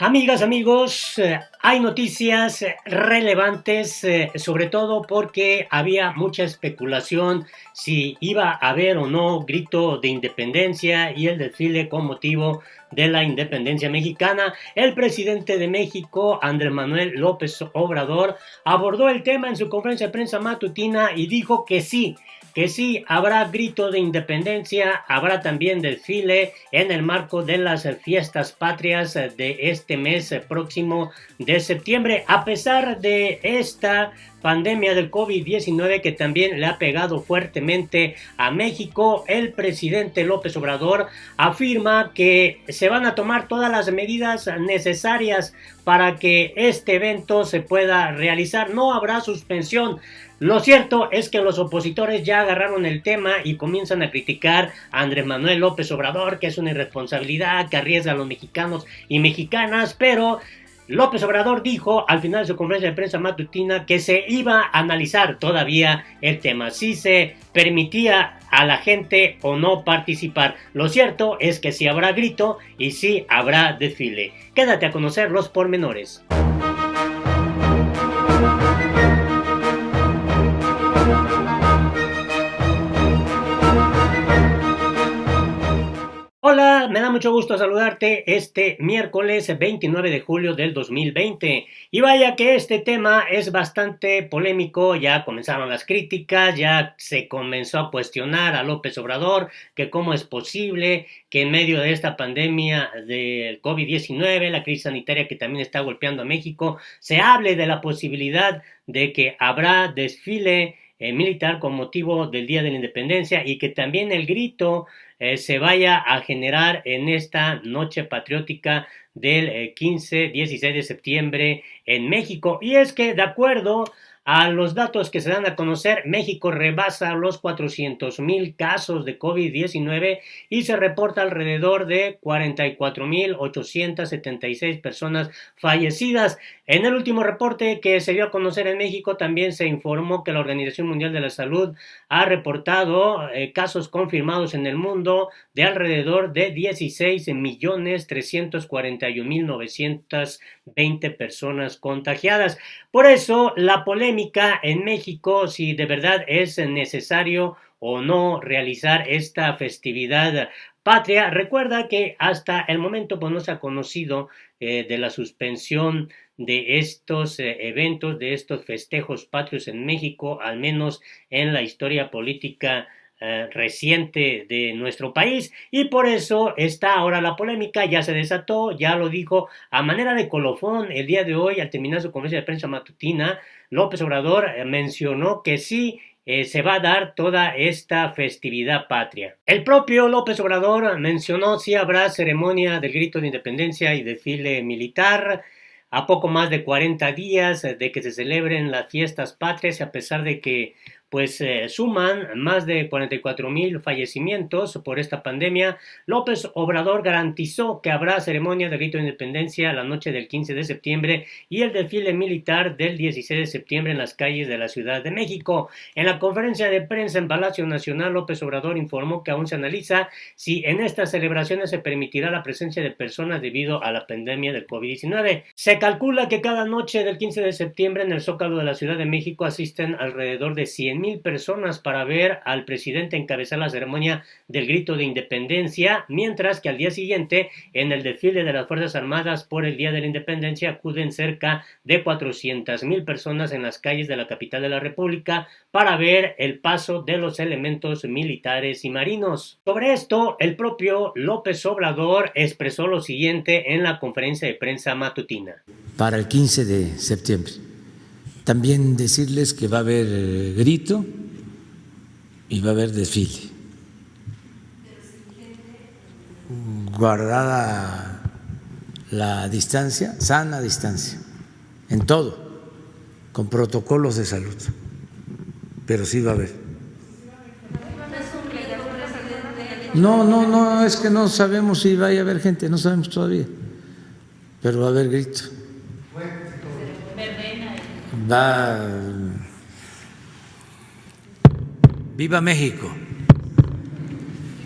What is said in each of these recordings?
Amigas, amigos, hay noticias relevantes, sobre todo porque había mucha especulación si iba a haber o no grito de independencia y el desfile con motivo de la independencia mexicana. El presidente de México, Andrés Manuel López Obrador, abordó el tema en su conferencia de prensa matutina y dijo que sí, habrá grito de independencia, habrá también desfile en el marco de las fiestas patrias de este mes próximo de septiembre, a pesar de esta pandemia del COVID-19 que también le ha pegado fuertemente a México. El presidente López Obrador afirma que se van a tomar todas las medidas necesarias para que este evento se pueda realizar. No habrá suspensión. Lo cierto es que los opositores ya agarraron el tema y comienzan a criticar a Andrés Manuel López Obrador, que es una irresponsabilidad, que arriesga a los mexicanos y mexicanas, pero López Obrador dijo al final de su conferencia de prensa matutina que se iba a analizar todavía el tema, si se permitía a la gente o no participar. Lo cierto es que sí habrá grito y sí habrá desfile. Quédate a conocer los pormenores. Hola, me da mucho gusto saludarte este miércoles 29 de julio del 2020. Y vaya que este tema es bastante polémico, ya comenzaron las críticas, ya se comenzó a cuestionar a López Obrador que cómo es posible que en medio de esta pandemia del COVID-19, la crisis sanitaria que también está golpeando a México, se hable de la posibilidad de que habrá desfile militar con motivo del Día de la Independencia y que también el grito se vaya a generar en esta noche patriótica del 15-16 de septiembre en México. Y es que de acuerdo a los datos que se dan a conocer, México rebasa los 400,000 casos de COVID-19 y se reporta alrededor de 44,876 personas fallecidas. En el último reporte que se dio a conocer en México también se informó que la Organización Mundial de la Salud ha reportado casos confirmados en el mundo de alrededor de 16,341,920 personas contagiadas. Por eso, la polémica en México, si de verdad es necesario o no realizar esta festividad patria. Recuerda que hasta el momento pues, no se ha conocido de la suspensión de estos eventos, de estos festejos patrios en México, al menos en la historia política reciente de nuestro país, y por eso está ahora la polémica, ya se desató, ya lo dijo a manera de colofón el día de hoy al terminar su conferencia de prensa matutina. López Obrador mencionó que sí se va a dar toda esta festividad patria. El propio López Obrador mencionó si habrá ceremonia del grito de independencia y desfile militar a poco más de 40 días de que se celebren las fiestas patrias, a pesar de que pues suman más de 44,000 fallecimientos por esta pandemia. López Obrador garantizó que habrá ceremonia de grito de independencia la noche del 15 de septiembre y el desfile militar del 16 de septiembre en las calles de la Ciudad de México. En la conferencia de prensa en Palacio Nacional, López Obrador informó que aún se analiza si en estas celebraciones se permitirá la presencia de personas debido a la pandemia del COVID-19. Se calcula que cada noche del 15 de septiembre en el Zócalo de la Ciudad de México asisten alrededor de 100,000 personas para ver al presidente encabezar la ceremonia del grito de independencia, mientras que al día siguiente, en el desfile de las Fuerzas Armadas por el Día de la Independencia, acuden cerca de 400,000 personas en las calles de la capital de la República para ver el paso de los elementos militares y marinos. Sobre esto, el propio López Obrador expresó lo siguiente en la conferencia de prensa matutina. Para el 15 de septiembre. También decirles que va a haber grito y va a haber desfile. Guardada la distancia, sana distancia, en todo, con protocolos de salud, pero sí va a haber. No, es que no sabemos si vaya a haber gente, no sabemos todavía, pero va a haber grito. ¡Viva México!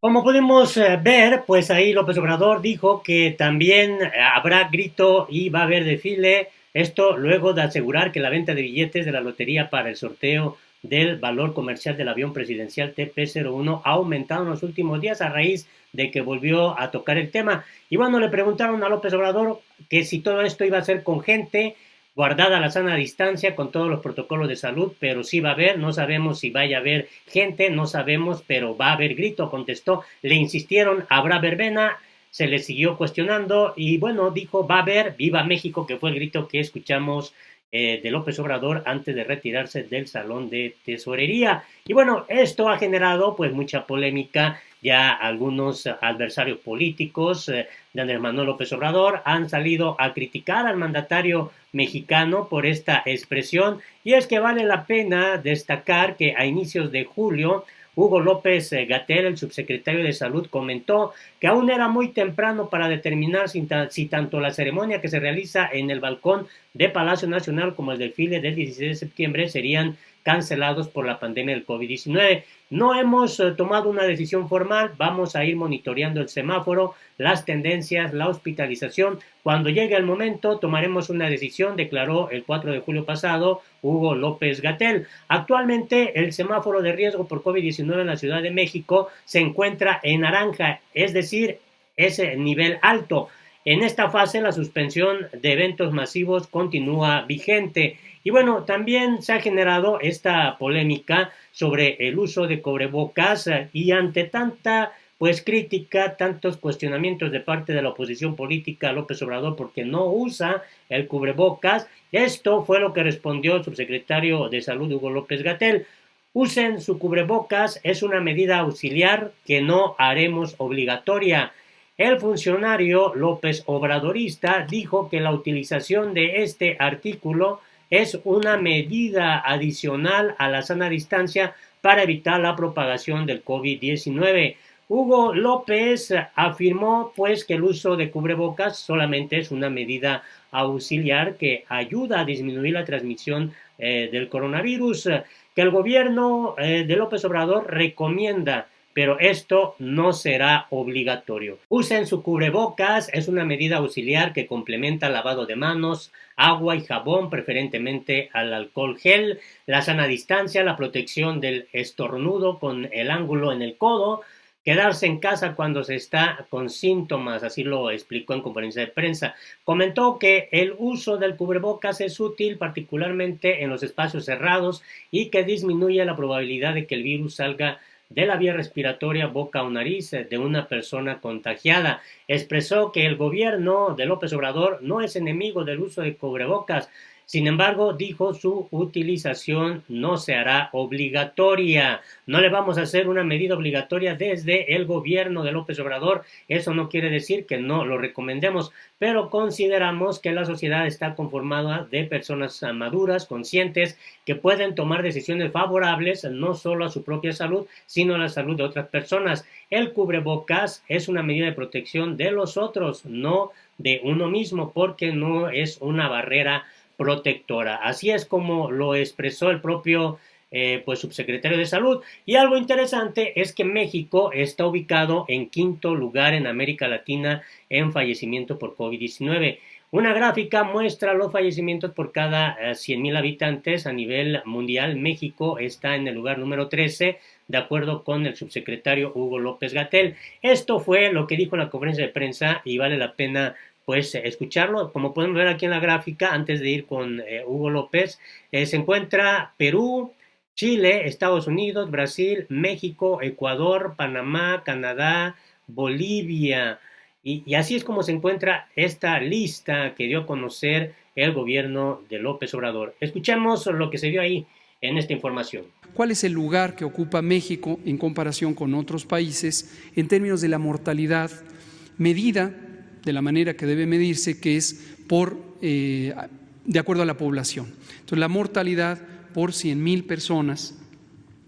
Como pudimos ver, pues ahí López Obrador dijo que también habrá grito y va a haber desfile. Esto luego de asegurar que la venta de billetes de la lotería para el sorteo del valor comercial del avión presidencial TP-01 ha aumentado en los últimos días a raíz de que volvió a tocar el tema. Y bueno, le preguntaron a López Obrador que si todo esto iba a ser con gente guardada la sana distancia con todos los protocolos de salud, pero sí va a haber, no sabemos si vaya a haber gente, no sabemos, pero va a haber grito, contestó, le insistieron, habrá verbena, se le siguió cuestionando y bueno, dijo, va a haber, viva México, que fue el grito que escuchamos de López Obrador antes de retirarse del salón de tesorería. Y bueno, esto ha generado pues mucha polémica. Ya algunos adversarios políticos de Andrés Manuel López Obrador han salido a criticar al mandatario mexicano por esta expresión, y es que vale la pena destacar que a inicios de julio Hugo López-Gatell, el subsecretario de Salud, comentó que aún era muy temprano para determinar si tanto la ceremonia que se realiza en el balcón de Palacio Nacional como el desfile del 16 de septiembre serían cancelados por la pandemia del COVID-19. No hemos tomado una decisión formal, vamos a ir monitoreando el semáforo, las tendencias, la hospitalización. Cuando llegue el momento tomaremos una decisión, declaró el 4 de julio pasado Hugo López-Gatell. Actualmente el semáforo de riesgo por COVID-19 en la Ciudad de México se encuentra en naranja, es decir, es nivel alto. En esta fase la suspensión de eventos masivos continúa vigente. Y bueno, también se ha generado esta polémica sobre el uso de cubrebocas y ante tanta pues crítica, tantos cuestionamientos de parte de la oposición política a López Obrador porque no usa el cubrebocas. Esto fue lo que respondió el subsecretario de Salud Hugo López-Gatell. Usen su cubrebocas, es una medida auxiliar que no haremos obligatoria. El funcionario López Obradorista dijo que la utilización de este artículo es una medida adicional a la sana distancia para evitar la propagación del COVID-19. Hugo López afirmó pues que el uso de cubrebocas solamente es una medida auxiliar que ayuda a disminuir la transmisión del coronavirus, que el gobierno de López Obrador recomienda, pero esto no será obligatorio. Usen su cubrebocas, es una medida auxiliar que complementa el lavado de manos, agua y jabón, preferentemente al alcohol gel, la sana distancia, la protección del estornudo con el ángulo en el codo, quedarse en casa cuando se está con síntomas, así lo explicó en conferencia de prensa. Comentó que el uso del cubrebocas es útil particularmente en los espacios cerrados y que disminuye la probabilidad de que el virus salga de la vía respiratoria, boca o nariz de una persona contagiada. Expresó que el gobierno de López Obrador no es enemigo del uso de cubrebocas. Sin embargo, dijo, su utilización no se hará obligatoria. No le vamos a hacer una medida obligatoria desde el gobierno de López Obrador. Eso no quiere decir que no lo recomendemos, pero consideramos que la sociedad está conformada de personas maduras, conscientes, que pueden tomar decisiones favorables no solo a su propia salud, sino a la salud de otras personas. El cubrebocas es una medida de protección de los otros, no de uno mismo, porque no es una barrera protectora. Así es como lo expresó el propio pues subsecretario de Salud. Y algo interesante es que México está ubicado en quinto lugar en América Latina en fallecimiento por COVID-19. Una gráfica muestra los fallecimientos por cada 100,000 habitantes a nivel mundial. México está en el lugar número 13, de acuerdo con el subsecretario Hugo López-Gatell. Esto fue lo que dijo en la conferencia de prensa y vale la pena pues escucharlo. Como pueden ver aquí en la gráfica, antes de ir con Hugo López, se encuentra Perú, Chile, Estados Unidos, Brasil, México, Ecuador, Panamá, Canadá, Bolivia. Y así es como se encuentra esta lista que dio a conocer el gobierno de López Obrador. Escuchemos lo que se dio ahí en esta información. ¿Cuál es el lugar que ocupa México en comparación con otros países en términos de la mortalidad medida de la manera que debe medirse, que es de acuerdo a la población? Entonces, la mortalidad por 100,000 personas,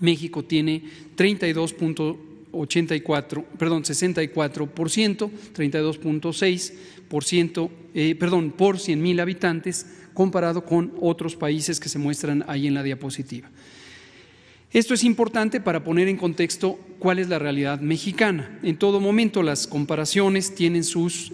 México tiene 64%, 32.6%, por 100,000 habitantes, comparado con otros países que se muestran ahí en la diapositiva. Esto es importante para poner en contexto cuál es la realidad mexicana. En todo momento las comparaciones tienen sus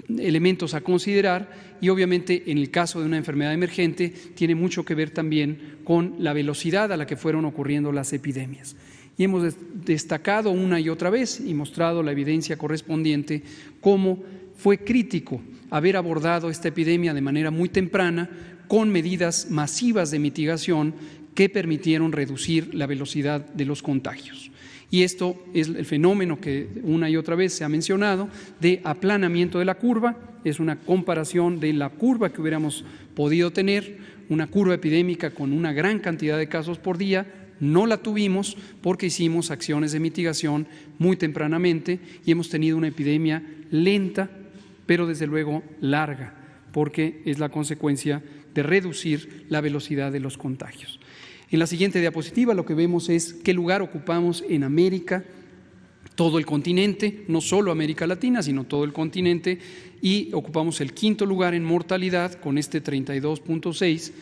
elementos a considerar y obviamente en el caso de una enfermedad emergente tiene mucho que ver también con la velocidad a la que fueron ocurriendo las epidemias. Y hemos destacado una y otra vez y mostrado la evidencia correspondiente cómo fue crítico haber abordado esta epidemia de manera muy temprana con medidas masivas de mitigación que permitieron reducir la velocidad de los contagios. Y esto es el fenómeno que una y otra vez se ha mencionado de aplanamiento de la curva, es una comparación de la curva que hubiéramos podido tener, una curva epidémica con una gran cantidad de casos por día. No la tuvimos porque hicimos acciones de mitigación muy tempranamente y hemos tenido una epidemia lenta, pero desde luego larga, porque es la consecuencia de reducir la velocidad de los contagios. En la siguiente diapositiva lo que vemos es qué lugar ocupamos en América, todo el continente, no solo América Latina, sino todo el continente, y ocupamos el quinto lugar en mortalidad con este 32.6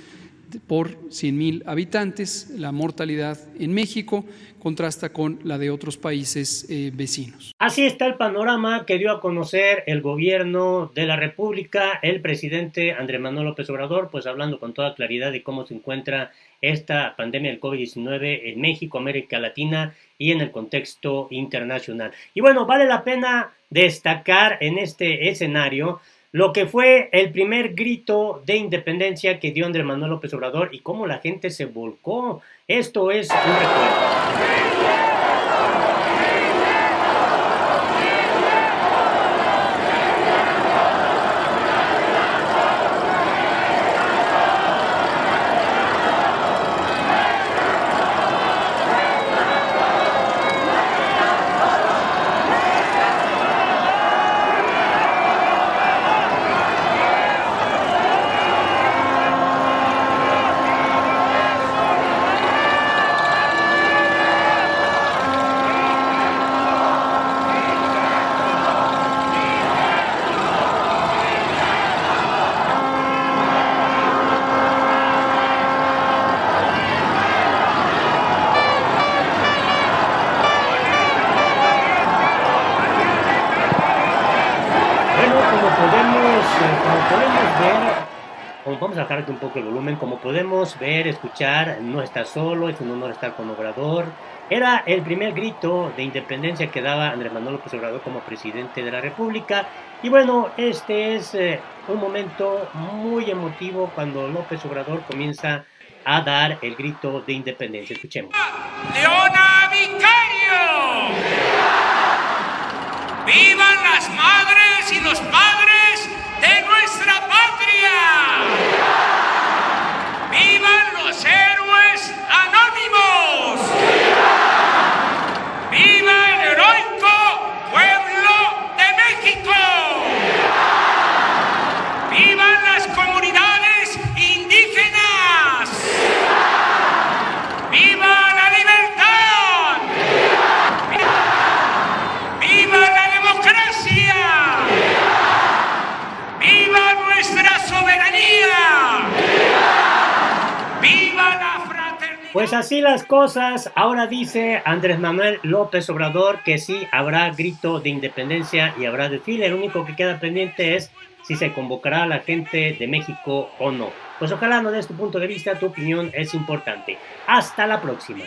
por 100,000 habitantes. La mortalidad en México contrasta con la de otros países vecinos. Así está el panorama que dio a conocer el gobierno de la República, el presidente Andrés Manuel López Obrador, pues hablando con toda claridad de cómo se encuentra esta pandemia del COVID-19 en México, América Latina y en el contexto internacional. Y bueno, vale la pena destacar en este escenario lo que fue el primer grito de independencia que dio Andrés Manuel López Obrador y cómo la gente se volcó. Esto es un recuerdo. Vamos a bajar un poco el volumen. Como podemos ver, escuchar, no está solo, es un honor estar con Obrador. Era el primer grito de independencia que daba Andrés Manuel López Obrador como presidente de la República. Y bueno, este es un momento muy emotivo cuando López Obrador comienza a dar el grito de independencia. Escuchemos. ¡Leona Vicario! ¡Vivan las madres y los padres de nuestra patria! ¡Vivan los héroes anónimos! ¡Viva el heroico pueblo de México! ¡Vivan las comunidades indígenas! ¡Viva la libertad! ¡Viva la democracia! ¡Viva nuestra soberanía! ¡Viva la fraternidad! Pues así las cosas. Ahora dice Andrés Manuel López Obrador que sí habrá grito de independencia y habrá desfile. Lo único que queda pendiente es si se convocará a la gente de México o no. Pues ojalá no des tu punto de vista, tu opinión es importante. Hasta la próxima.